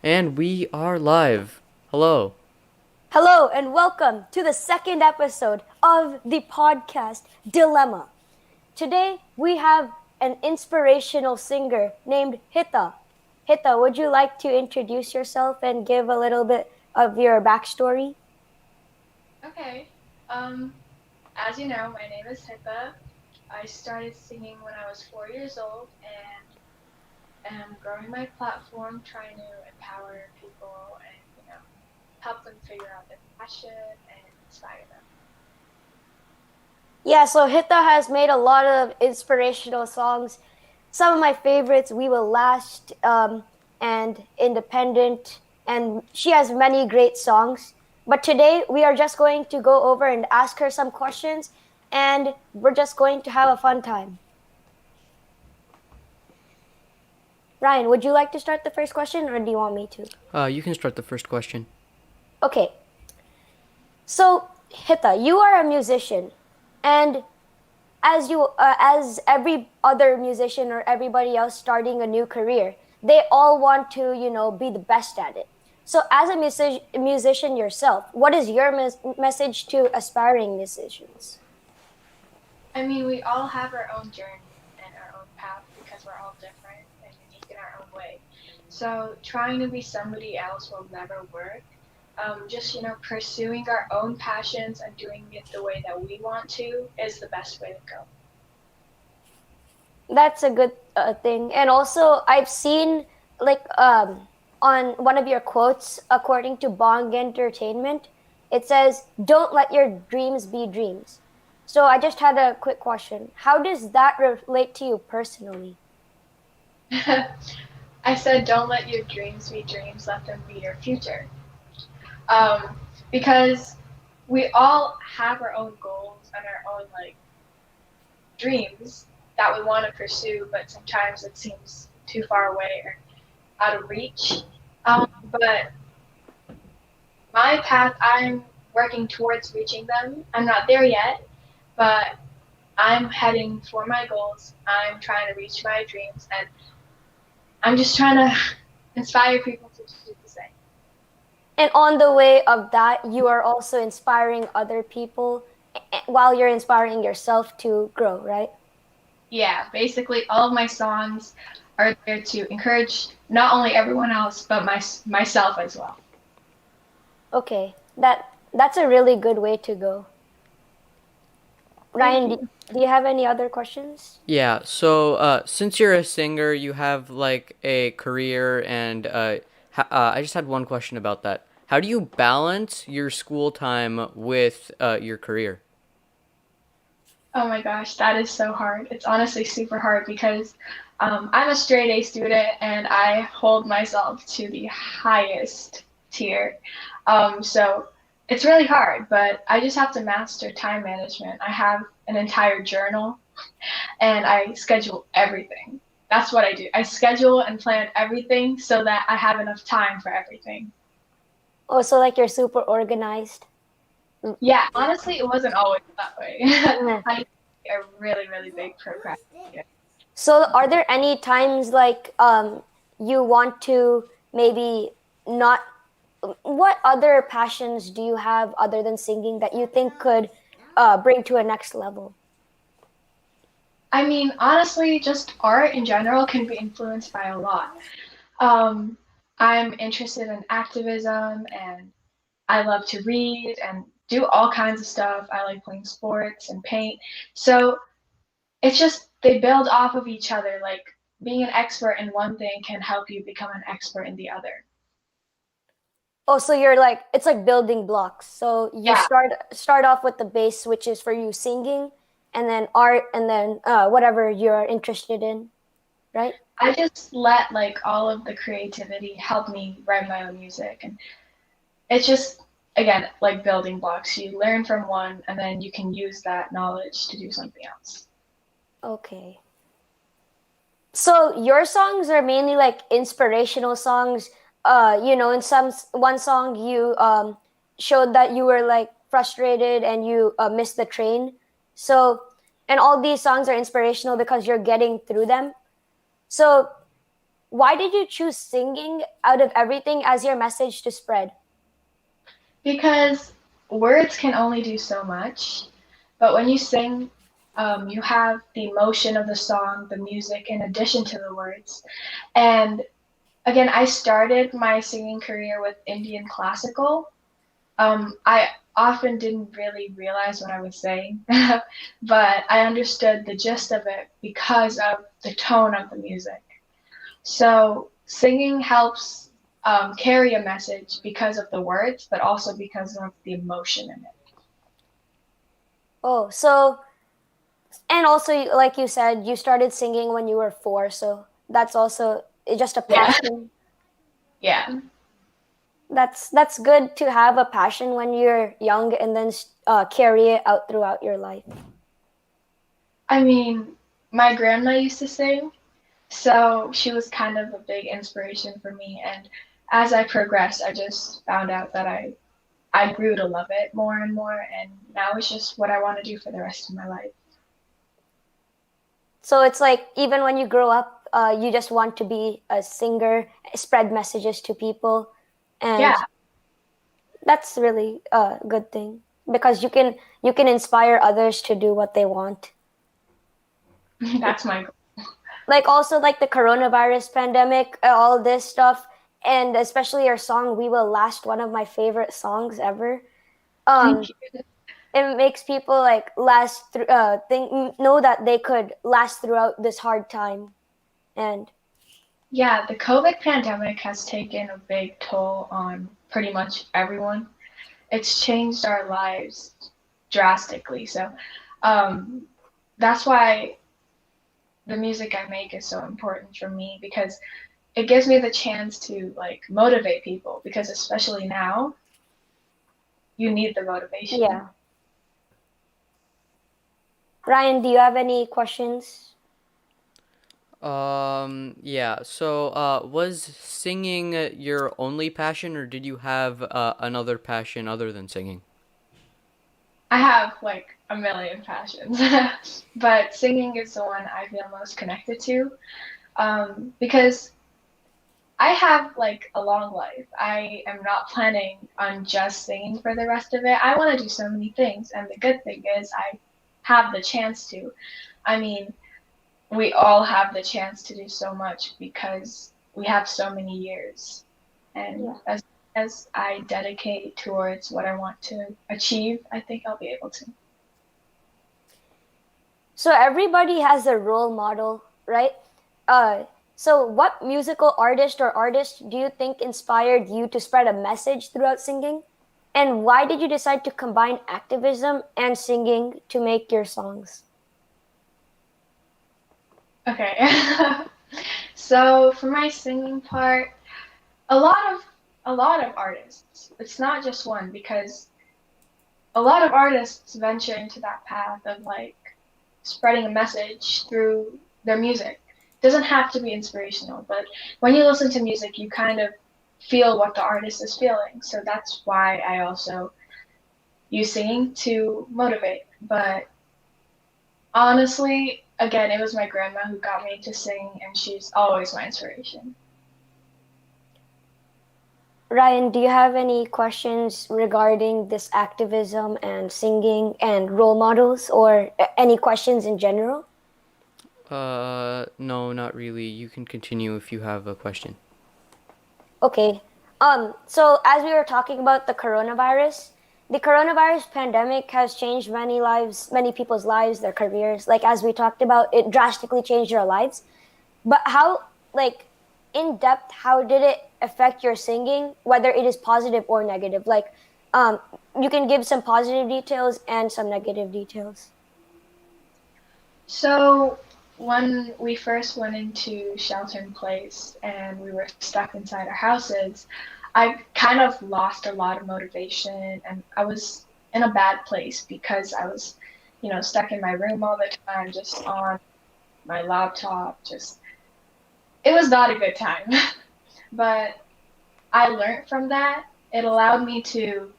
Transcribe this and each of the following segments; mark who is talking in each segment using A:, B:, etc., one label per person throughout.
A: And we are live. Hello.
B: Hello and welcome to the second episode of the podcast Dilemma. Today we have an inspirational singer named Hitha. Hitha, would you like to introduce yourself and give a little bit of your backstory?
C: Okay. Um, as you know, my name is Hitha. I started singing when I was 4 years old and am growing my platform, trying to empower people and, help them figure out their passion and inspire them.
B: Yeah, so Hitha has made a lot of inspirational songs. Some of my favorites, We Will Last, and Independent, and she has many great songs. But today we are just going to go over and ask her some questions, and we're just going to have a fun time. Ryan, would you like to start the first question, or do you want me to?
A: You can start the first question.
B: Okay, so Hitha, you are a musician, and as every other musician or everybody else starting a new career, they all want to be the best at it. So as a musician yourself, what is your message to aspiring musicians?
C: I mean, we all have our own journey and our own path because we're all different and unique in our own way. So trying to be somebody else will never work. Just, pursuing our own passions and doing it the way that we want to is the best way to go.
B: That's a good thing. And also, I've seen like on one of your quotes, according to Bong Entertainment, it says, "Don't let your dreams be dreams." So I just had a quick question. How does that relate to you personally?
C: I said, don't let your dreams be dreams, let them be your future. Um, because we all have our own goals and our own dreams that we want to pursue, but sometimes it seems too far away or out of reach. But my path, I'm working towards reaching them. I'm not there yet, but I'm heading for my goals. I'm trying to reach my dreams, and I'm just trying to inspire people to do the same.
B: And on the way of that, you are also inspiring other people while you're inspiring yourself to grow, right?
C: Yeah, basically all of my songs are there to encourage not only everyone else but myself as well.
B: Okay, that's a really good way to go.
C: Thank
B: Ryan,
C: you.
B: do you have any other questions?
A: Yeah, so since you're a singer, you have like a career, and I just had one question about that. How do you balance your school time with your career?
C: Oh my gosh, that is so hard. It's honestly super hard because I'm a straight A student and I hold myself to the highest tier. So it's really hard, but I just have to master time management. I have an entire journal and I schedule everything. That's what I do. I schedule and plan everything so that I have enough time for everything.
B: Oh, so like you're super organized.
C: Yeah, honestly, it wasn't always that way.
B: Mhm.
C: I a really, really big procrastinator.
B: So are there any times like you want to maybe not what other passions do you have other than singing that you think could bring to a next level?
C: I mean, honestly, just art in general can be influenced by a lot. Um, I'm interested in activism and I love to read and do all kinds of stuff. I like playing sports and paint. So it's just they build off of each other. Like being an expert in one thing can help you become an expert in the other.
B: Oh, so you're like it's like building blocks. So you
C: Yeah,
B: start off with the base, which is for you singing, and then art, and then whatever you're interested in, right?
C: I just let all of the creativity help me write my own music. And it's just, again, like building blocks. You learn from one and then you can use that knowledge to do something else.
B: Okay. So your songs are mainly like inspirational songs. In one song you showed that you were like frustrated and you missed the train. So, and all these songs are inspirational because you're getting through them. So why did you choose singing out of everything as your message to spread?
C: Because words can only do so much, but when you sing, you have the emotion of the song, the music, in addition to the words. And again, I started my singing career with Indian classical. I often didn't really realize what I was saying, but I understood the gist of it because of the tone of the music. So singing helps carry a message because of the words, but also because of the emotion in it.
B: Oh, so and also like you said, you started singing when you were 4, so that's also just a
C: Yeah,
B: passion.
C: yeah.
B: That's good to have a passion when you're young and then carry it out throughout your life.
C: I mean, my grandma used to sing, so she was kind of a big inspiration for me. And as I progressed, I just found out that I grew to love it more and more, and now it's just what I want to do for the rest of my life.
B: So it's like even when you grow up, you just want to be a singer, spread messages to people,
C: Yeah,
B: and that's really a good thing because you can inspire others to do what they want.
C: that's my goal.
B: Like also like the coronavirus pandemic, all this stuff, and especially your song "We Will Last," one of my favorite songs ever.
C: Thank
B: Um,
C: you.
B: it makes people like last through think know that they could last throughout this hard time. And
C: Yeah, the COVID pandemic has taken a big toll on pretty much everyone. It's changed our lives drastically. So um, that's why the music I make is so important for me because it gives me the chance to like motivate people because especially now you need the motivation.
B: yeah, Ryan, do you have any questions?
A: Yeah. So, was singing your only passion, or did you have another passion other than singing?
C: I have like a million passions, but singing is the one I feel most connected to because I have like a long life. I am not planning on just singing for the rest of it. I want to do so many things, and the good thing is I have the chance to. I mean, we all have the chance to do so much because we have so many years. And
B: Yeah.
C: as I dedicate towards what I want to achieve, I think I'll be able to.
B: So everybody has a role model, right? Uh, so what musical artist or artist do you think inspired you to spread a message throughout singing? And why did you decide to combine activism and singing to make your songs?
C: Okay. So for my singing part, a lot of a lot of artists. It's not just one because a lot of artists venture into that path of like spreading a message through their music. It doesn't have to be inspirational, but when you listen to music, you kind of feel what the artist is feeling. So that's why I also use singing to motivate. But honestly, again, it was my grandma who got me to sing, and she's always my inspiration.
B: Ryan, do you have any questions regarding this activism and singing and role models or any questions in general?
A: No, not really. You can continue if you have a question.
B: Okay. So as we were talking about the coronavirus pandemic has changed many lives, many people's lives, their careers. Like as we talked about, it drastically changed our lives. But how, like, in depth, how did it affect your singing, whether it is positive or negative? Like, um, you can give some positive details and some negative details.
C: So when we first went into shelter in place and we were stuck inside our houses, I kind of lost a lot of motivation and I was in a bad place because I was, stuck in my room all the time, just on my laptop, just it was not a good time. But I learned from that. It allowed me to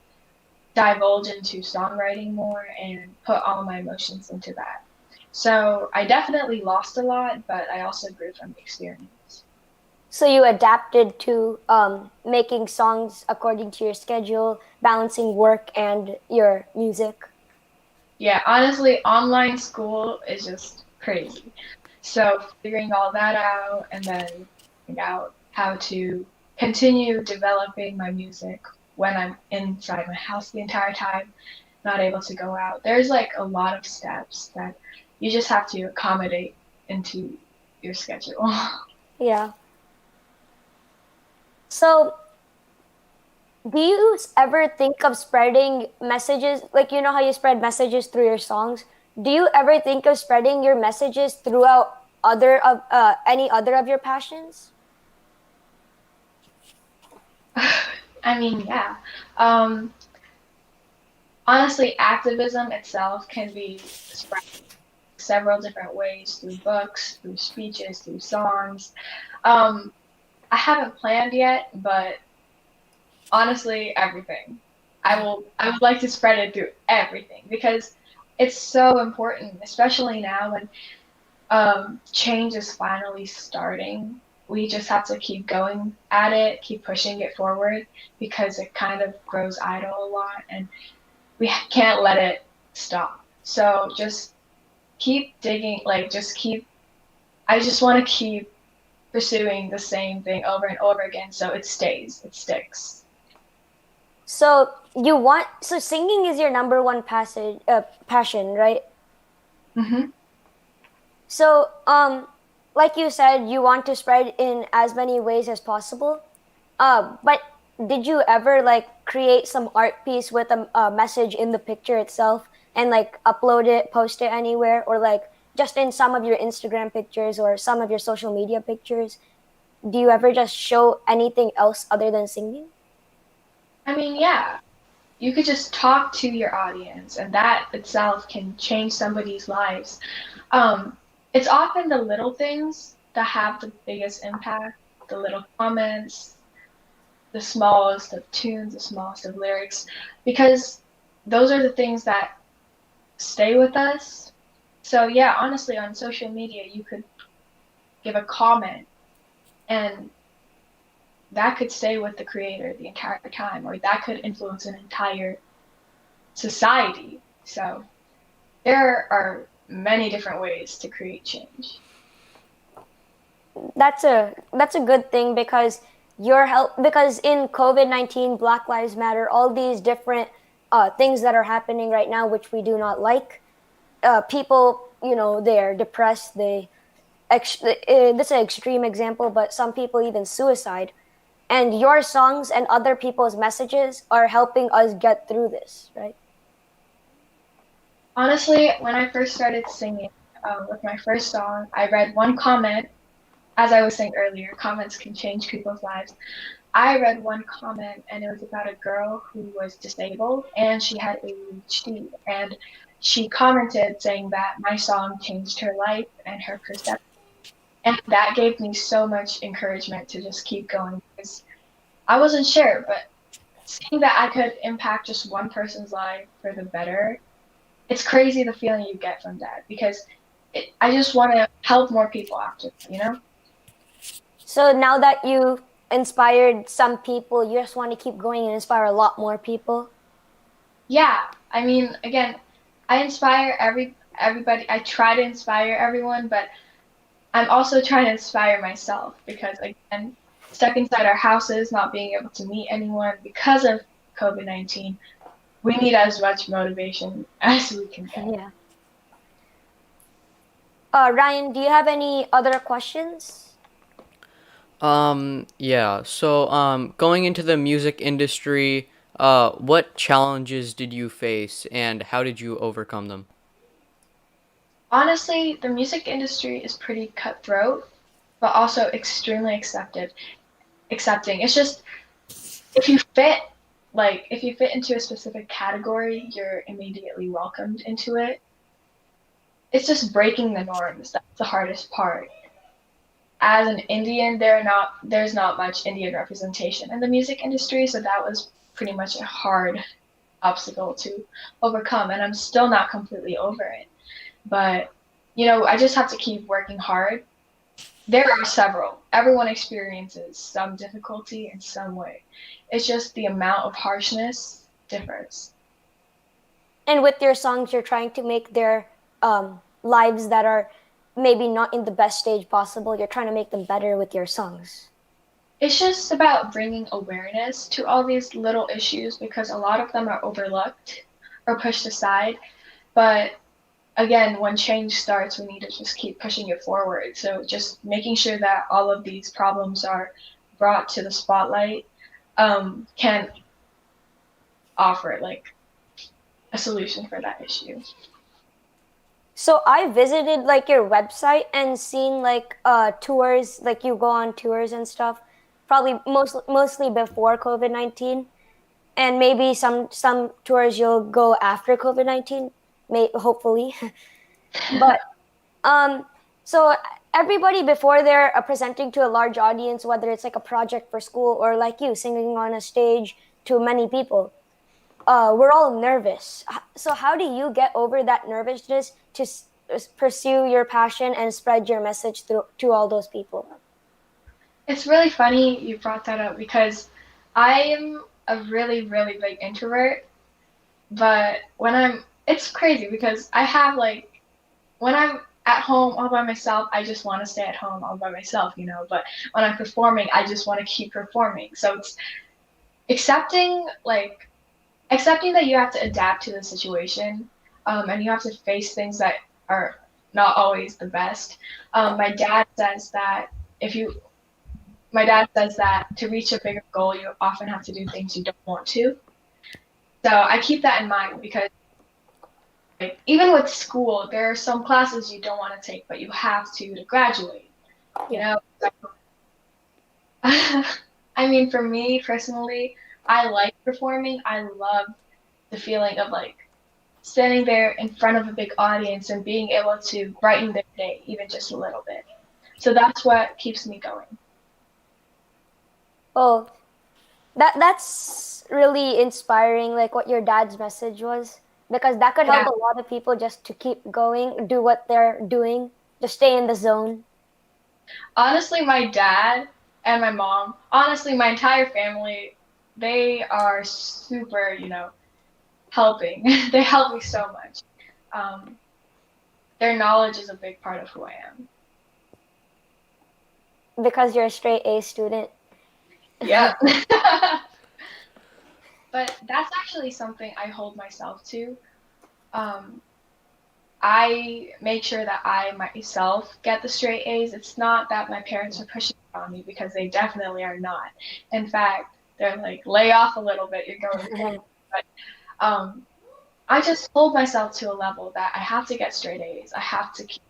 C: divulge into songwriting more and put all my emotions into that. So I definitely lost a lot, but I also grew from the experience.
B: So you adapted to making songs according to your schedule, balancing work and your music.
C: Yeah, honestly, online school is just crazy. So figuring all that out and then figuring out how to continue developing my music when I'm inside my house the entire time, not able to go out. There's like a lot of steps that you just have to accommodate into your schedule.
B: Yeah. So do you ever think of spreading messages, like you know how you spread messages through your songs? Do you ever think of spreading your messages throughout other of any other of your passions?
C: I mean, yeah. Um, Honestly, activism itself can be expressed several different ways through books, through speeches, through songs. Um, I haven't planned yet, but honestly, everything. I would like to spread it through everything because it's so important, especially now when change is finally starting. We just have to keep going at it, keep pushing it forward because it kind of grows idle a lot and we can't let it stop. So just keep digging, like just keep, I just want to keep pursuing the same thing over and over again so it stays, it sticks.
B: So singing is your number one passion, right?
C: Hmm.
B: So like you said, you want to spread in as many ways as possible. But did you ever like create some art piece with a message in the picture itself and like upload it, post it anywhere, or like just in some of your Instagram pictures or some of your social media pictures? Do you ever just show anything else other than singing?
C: I mean, yeah, you could just talk to your audience, and that itself can change somebody's lives. Um, it's often the little things that have the biggest impact, the little comments, the smallest of tunes, the smallest of lyrics, because those are the things that stay with us. So, yeah, honestly, on social media, you could give a comment, and that could stay with the creator the entire time, or that could influence an entire society. So, there are many different ways to create change.
B: That's a good thing because your help because in COVID-19, Black Lives Matter, all these different things that are happening right now, which we do not like. People, they're depressed. This is an extreme example, but some people even suicide. And your songs and other people's messages are helping us get through this, right?
C: Honestly, when I first started singing with my first song, I read one comment. As I was saying earlier, comments can change people's lives. I read one comment, and it was about a girl who was disabled and she had ADHD. And she commented saying that my song changed her life and her perception. And that gave me so much encouragement to just keep going because I wasn't sure, but seeing that I could impact just one person's life for the better, it's crazy the feeling you get from that because I just want to help more people after that, you know?
B: So now that you inspired some people, you just want to keep going and inspire a lot more people.
C: Yeah, I mean, again, I inspire everybody. I try to inspire everyone, but I'm also trying to inspire myself because again, stuck inside our houses, not being able to meet anyone because of COVID-19, we need as much motivation as we can get.
B: Yeah. Ryan, do you have any other questions?
A: Yeah. So, going into the music industry, what challenges did you face and how did you overcome them?
C: Honestly, the music industry is pretty cutthroat, but also extremely accepting. It's just if you fit if you fit into a specific category, you're immediately welcomed into it. It's just breaking the norms. That's the hardest part. As an Indian, there's not much Indian representation in the music industry, so that was pretty much a hard obstacle to overcome, and I'm still not completely over it. But I just have to keep working hard There are several. Everyone experiences some difficulty in some way. It's just the amount of harshness differs.
B: And with your songs, you're trying to make their lives that are maybe not in the best stage possible. You're trying to make them better with your songs.
C: It's just about bringing awareness to all these little issues because a lot of them are overlooked or pushed aside. But again, when change starts, we need to just keep pushing it forward. So just making sure that all of these problems are brought to the spotlight can offer like a solution for that issue.
B: So I visited like your website and seen like tours, like you go on tours and stuff, probably mostly before COVID-19, and maybe some tours you'll go after COVID-19, may hopefully. But um so everybody before they're presenting to a large audience, whether it's like a project for school or like you singing on a stage to many people, we're all nervous. So how do you get over that nervousness to pursue your passion and spread your message through to all those people?
C: It's really funny you brought that up because I am a really, really big introvert, but it's crazy because I have like, when I'm at home all by myself, I just want to stay at home all by myself, but when I'm performing, I just want to keep performing. So it's accepting, like, accepting that you have to adapt to the situation, and you have to face things that are not always the best. My dad says that if you my dad says that to reach a bigger goal, you often have to do things you don't want to. So I keep that in mind because, like, even with school, there are some classes you don't want to take, but you have to graduate. You
B: Yeah.
C: know, so, I mean, for me personally, I like performing. I love the feeling of like standing there in front of a big audience and being able to brighten their day even just a little bit. So that's what keeps me going.
B: Oh, that's really inspiring, like what your dad's message was, because that could help
C: Yeah.
B: a lot of people just to keep going, do what they're doing, just stay in the zone.
C: Honestly, my dad and my mom, honestly, my entire family, they are super, helping. They help me so much. Um, their knowledge is a big part of who I am.
B: Because you're a straight A student.
C: Yeah. But that's actually something I hold myself to. Um, I make sure that I myself get the straight A's. It's not that my parents are pushing it on me because they definitely are not. In fact, they're like, lay off a little bit, you're going crazy. But um, I just hold myself to a level that I have to get straight A's. I have to keep,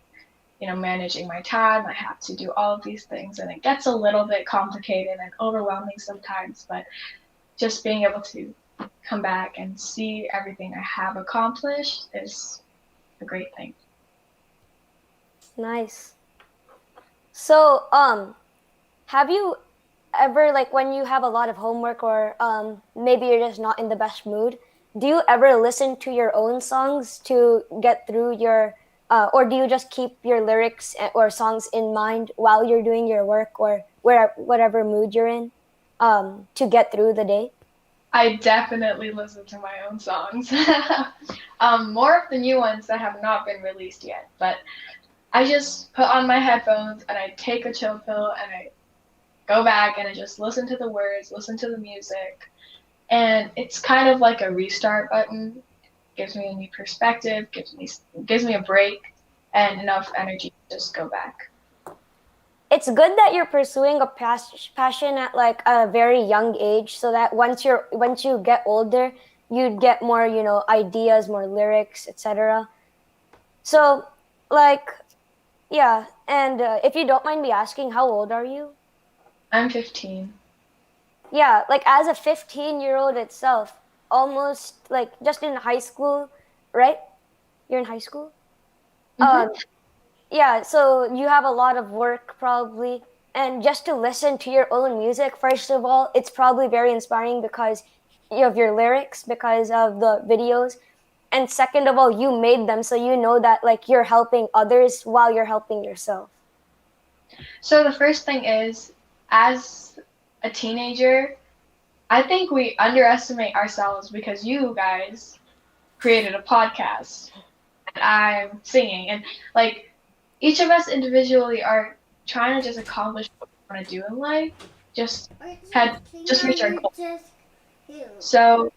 C: managing my time. I have to do all of these things, and it gets a little bit complicated and overwhelming sometimes. But just being able to come back and see everything I have accomplished is a great thing.
B: Nice. So, have you ever, like, when you have a lot of homework or maybe you're just not in the best mood, do you ever listen to your own songs to get through your, or do you just keep your lyrics or songs in mind while you're doing your work or whatever mood you're in, to get through the day?
C: I definitely listen to my own songs. More of the new ones that have not been released yet, but I just put on my headphones and I take a chill pill and I go back and I just listen to the words, listen to the music, and it's kind of like a restart button. Gives me a new perspective, gives me a break and enough energy to just go back.
B: It's good that you're pursuing a passion at like a very young age so that once you get older you'd get more ideas, more lyrics, etc. So like, yeah. And if you don't mind me asking, how old are you?
C: I'm 15.
B: Yeah, like as a 15-year-old itself, almost like just in high school, right? You're in high school.
C: Hmm.
B: um yeah, so you have a lot of work probably. And just to listen to your own music, first of all, it's probably very inspiring because you have your lyrics, because of the videos. And second of all, you made them, so you know that like you're helping others while you're helping yourself.
C: So the first thing is, as a teenager, I think we underestimate ourselves because you guys created a podcast and I'm singing, and like each of us individually are trying to just accomplish what we want to do in life, just had just reach our goal. So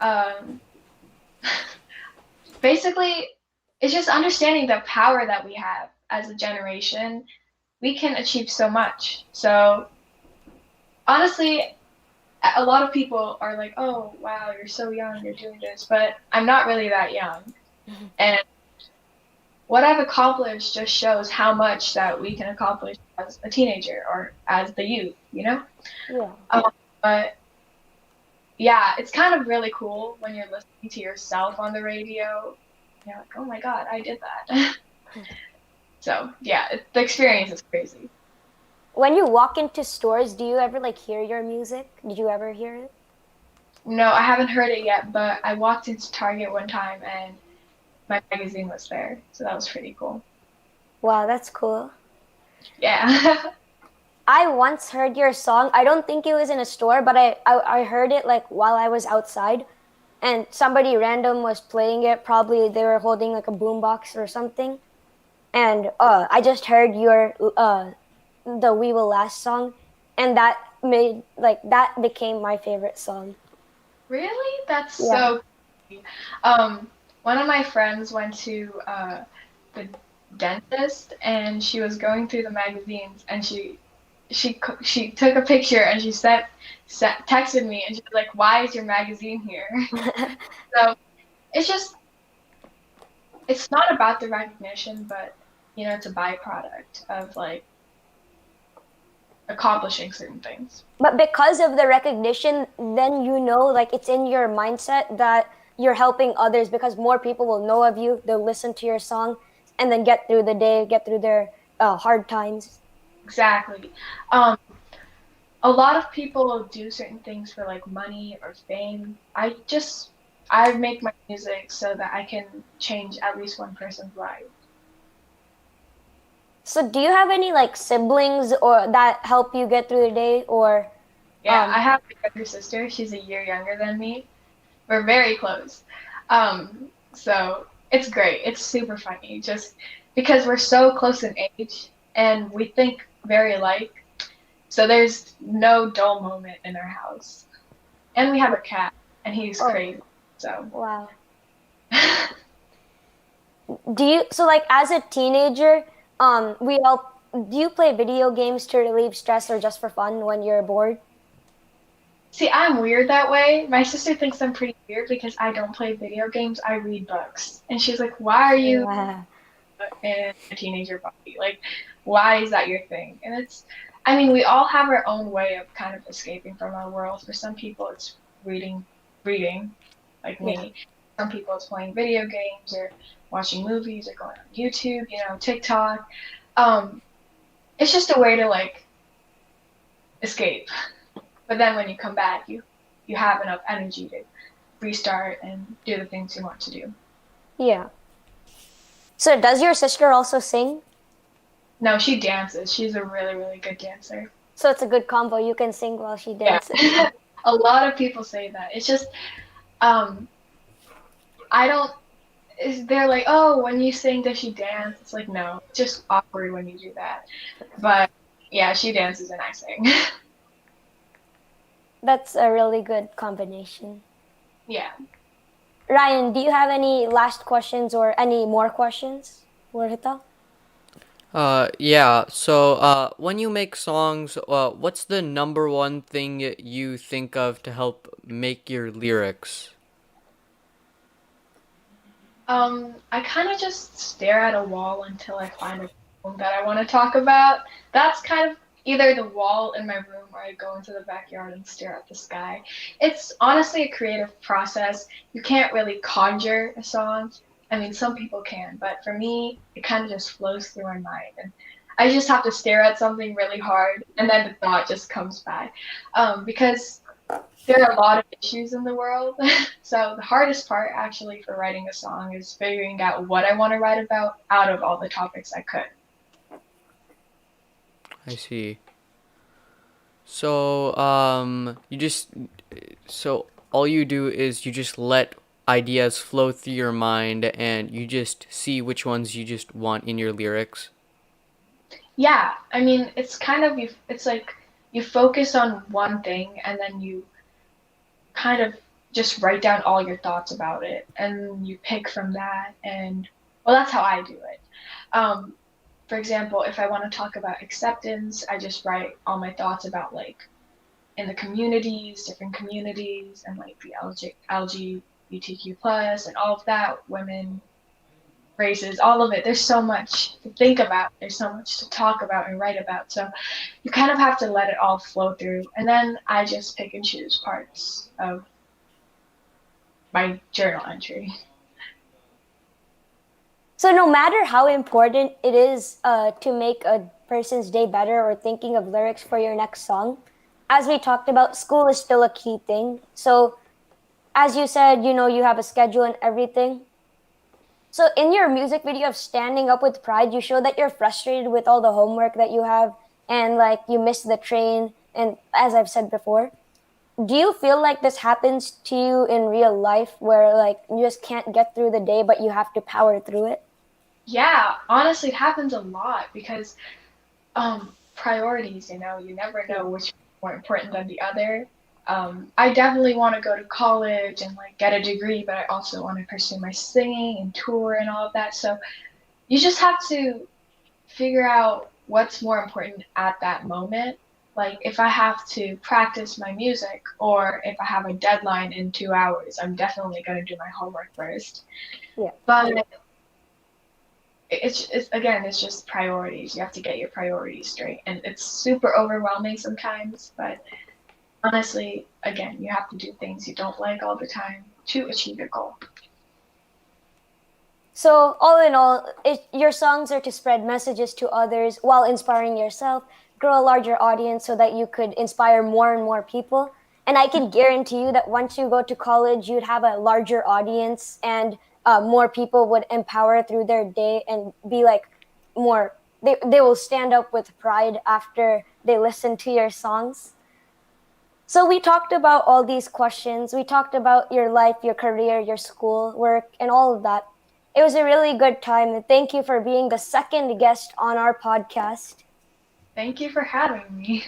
C: um, basically, it's just understanding the power that we have as a generation. We can achieve so much. So honestly, a lot of people are like, "Oh, wow, you're so young, you're doing this," but I'm not really that young, and what I've accomplished just shows how much that we can accomplish as a teenager or as the youth, you know?
B: Yeah.
C: But yeah, it's kind of really cool when you're listening to yourself on the radio. You're like, oh my God, I did that. So yeah, the experience is crazy.
B: When you walk into stores, do you ever like hear your music? Did you ever hear it?
C: No, I haven't heard it yet, but I walked into Target one time and my magazine was there, so that was pretty cool.
B: Wow, that's cool.
C: Yeah.
B: I once heard your song. I don't think it was in a store, but I heard it like while I was outside, and somebody random was playing it. Probably they were holding like a boombox or something, and I just heard your the "We Will Last" song, and that became my favorite song.
C: Really? That's
B: Yeah.
C: so crazy. One of my friends went to the dentist and she was going through the magazines and she took a picture and she texted me and she was like, "Why is your magazine here?" So it's just it's not about the recognition, but it's a byproduct of like accomplishing certain things.
B: But because of the recognition, then like it's in your mindset that you're helping others because more people will know of you. They'll listen to your song and then get through the day, get through their hard times.
C: Exactly. Um, a lot of people do certain things for like money or fame. I make my music so that I can change at least one person's life.
B: So, do you have any like siblings or that help you get through the day, or
C: Yeah, I have a younger sister. She's a year younger than me. We're very close. So it's great. It's super funny just because we're so close in age and we think very alike. So there's no dull moment in our house. And we have a cat, and he's
B: oh
C: crazy. So
B: wow? Do you so like as a teenager, we all do you play video games to relieve stress or just for fun when you're bored?
C: see, I'm weird that way. My sister thinks I'm pretty weird because I don't play video games. I read books, and she's like, "Why are you
B: Yeah.
C: in a teenager body? Like, why is that your thing?" And I mean, we all have our own way of kind of escaping from our world. For some people, it's reading, like
B: Yeah.
C: me. Some people, it's playing video games or watching movies or going on YouTube, TikTok. Um, it's just a way to like escape. But then when you come back, you have enough energy to restart and do the things you want to do.
B: Yeah. So does your sister also sing?
C: No, she dances. She's a really, really good dancer.
B: So it's a good combo. You can sing while she
C: Yeah.
B: dances.
C: A lot of people say that. It's just, um, I don't, they're like, oh, when you sing, does she dance? It's like, no, it's just awkward when you do that. But yeah, she dances and I sing.
B: That's a really good combination.
C: Yeah.
B: Ryan, do you have any last questions or any more questions for Hita?
A: Yeah. So, when you make songs, what's the number one thing you think of to help make your lyrics?
C: I kind of just stare at a wall until I find a poem that I want to talk about. That's kind of either the wall in my room or I go into the backyard and stare at the sky. It's honestly a creative process. You can't really conjure a song. I mean, some people can, but for me, it kind of just flows through my mind. And I just have to stare at something really hard and then the thought just comes by. Because there are a lot of issues in the world. So the hardest part actually for writing a song is figuring out what I want to write about out of all the topics I could.
A: I see. So, so all you do is you just let ideas flow through your mind and you just see which ones you just want in your lyrics.
C: Yeah, I mean, it's kind of you. It's like you focus on one thing and then you kind of just write down all your thoughts about it and you pick from that. And well, that's how I do it. Um, for example, if I want to talk about acceptance, I just write all my thoughts about like in the communities, different communities, and like the LGBTQ plus and all of that, women, races, all of it. There's so much to think about. There's so much to talk about and write about. So you kind of have to let it all flow through. And then I just pick and choose parts of my journal entry.
B: So no matter how important it is to make a person's day better or thinking of lyrics for your next song, as we talked about, school is still a key thing. So as you said, you have a schedule and everything. So in your music video of Standing Up with Pride, you show that you're frustrated with all the homework that you have and like you miss the train. And as I've said before, do you feel like this happens to you in real life where like you just can't get through the day, but you have to power through it?
C: Yeah, honestly, it happens a lot because priorities, you never know which is more important than the other. I definitely want to go to college and like get a degree, but I also want to pursue my singing and tour and all of that. So you just have to figure out what's more important at that moment. Like if I have to practice my music or if I have a deadline in 2 hours, I'm definitely going to do my homework first.
B: Yeah.
C: But it's again, it's just priorities. You have to get your priorities straight, and it's super overwhelming sometimes. But honestly, again, you have to do things you don't like all the time to achieve your goal.
B: So, all in all, your songs are to spread messages to others while inspiring yourself, grow a larger audience so that you could inspire more and more people. And I can guarantee you that once you go to college, you'd have a larger audience and more people would empower through their day and be like they will stand up with pride after they listen to your songs. So we talked about all these questions. We talked about your life, your career, your school, work, and all of that. It was a really good time. And thank you for being the second guest on our podcast.
C: Thank you for having me.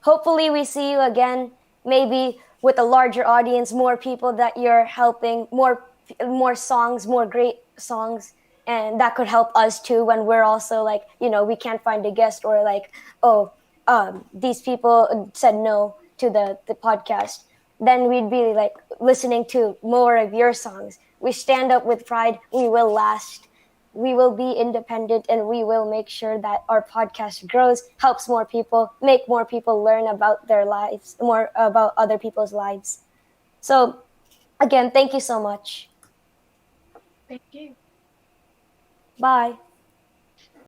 B: Hopefully, we see you again, maybe with a larger audience, more people that you're helping, more songs, more great songs. And that could help us too when we're also like, we can't find a guest or like, oh, these people said no to the podcast. Then we'd be like listening to more of your songs. We stand up with pride. We will last. We will be independent and we will make sure that our podcast grows, helps more people, make more people learn about their lives, more about other people's lives. So, again, thank you so much.
C: Thank you.
B: Bye.